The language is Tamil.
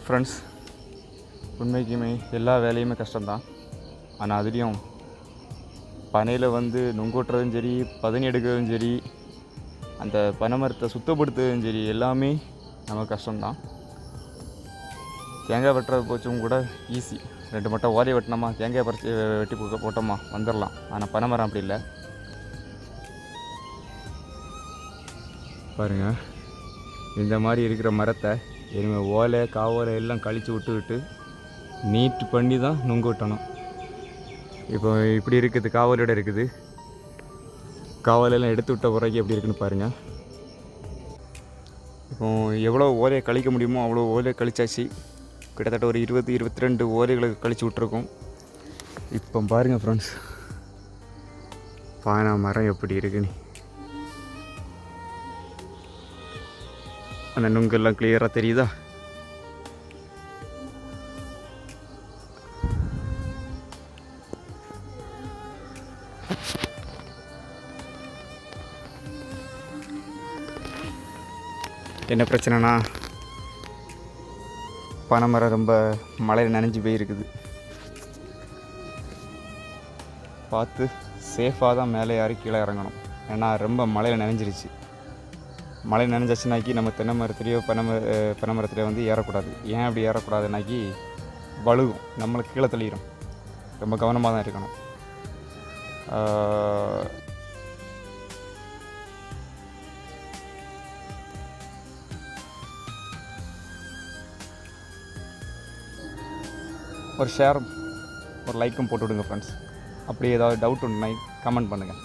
ஃப்ரெண்ட்ஸ், உண்மைக்குமே எல்லா வேலையுமே கஷ்டம்தான். ஆனால் அதுலேயும் பனையில் வந்து நுங்கூட்டுறதும் சரி, பதனி எடுக்கிறதும் சரி, அந்த பனைமரத்தை சுத்தப்படுத்துறதும் சரி, எல்லாமே நமக்கு கஷ்டம்தான். தேங்காய் வெட்டுறது போச்சும் கூட ஈஸி. 2 மட்டை ஓலையை வெட்டினோமா, தேங்காய் பறித்து வெட்டி போட்டோமா வந்துடலாம். ஆனால் பனைமரம் அப்படி இல்லை. பாருங்கள், இந்த மாதிரி இருக்கிற மரத்தை இனிமேல் ஓலை காவோலை எல்லாம் கழித்து விட்டு நீட் பண்ணி தான் நுங்கு விட்டணும். இப்போ இப்படி இருக்குது, காவலோட இருக்குது. காவலெல்லாம் எடுத்து விட்ட பிறகு எப்படி இருக்குன்னு பாருங்கள். இப்போ எவ்வளோ ஓலையை கழிக்க முடியுமோ அவ்வளோ ஓலையை கழிச்சாச்சு. கிட்டத்தட்ட ஒரு 20-22 ஓலைகளை கழித்து விட்ருக்கோம். இப்போ பாருங்கள் ஃப்ரெண்ட்ஸ், பானை மரம் எப்படி இருக்குன்னு. அந்த நுங்கெல்லாம் கிளியராக தெரியுதா? என்ன பிரச்சனைனா, பனைமரம் ரொம்ப மழையில் நனைஞ்சு போயிருக்குது. பார்த்து சேஃபாக தான் மேலே ஏறி கீழே இறங்கணும். ஏன்னா ரொம்ப மழையில் நனைஞ்சிருச்சு. மழை நனைஞ்சாச்சுனாக்கி நம்ம தென்னை மரத்துலேயோ பனை மரத்துலேயோ வந்து ஏறக்கூடாது. ஏன் அப்படி ஏறக்கூடாதுனாக்கி வழுகும், நம்மளை கீழே தள்ளிடும். ரொம்ப கவனமாக தான் இருக்கணும். ஒரு ஷேர், ஒரு லைக்கும் போட்டு விடுங்க ஃப்ரெண்ட்ஸ். அப்படி ஏதாவது டவுட் உண்டுனா கமெண்ட் பண்ணுங்கள்.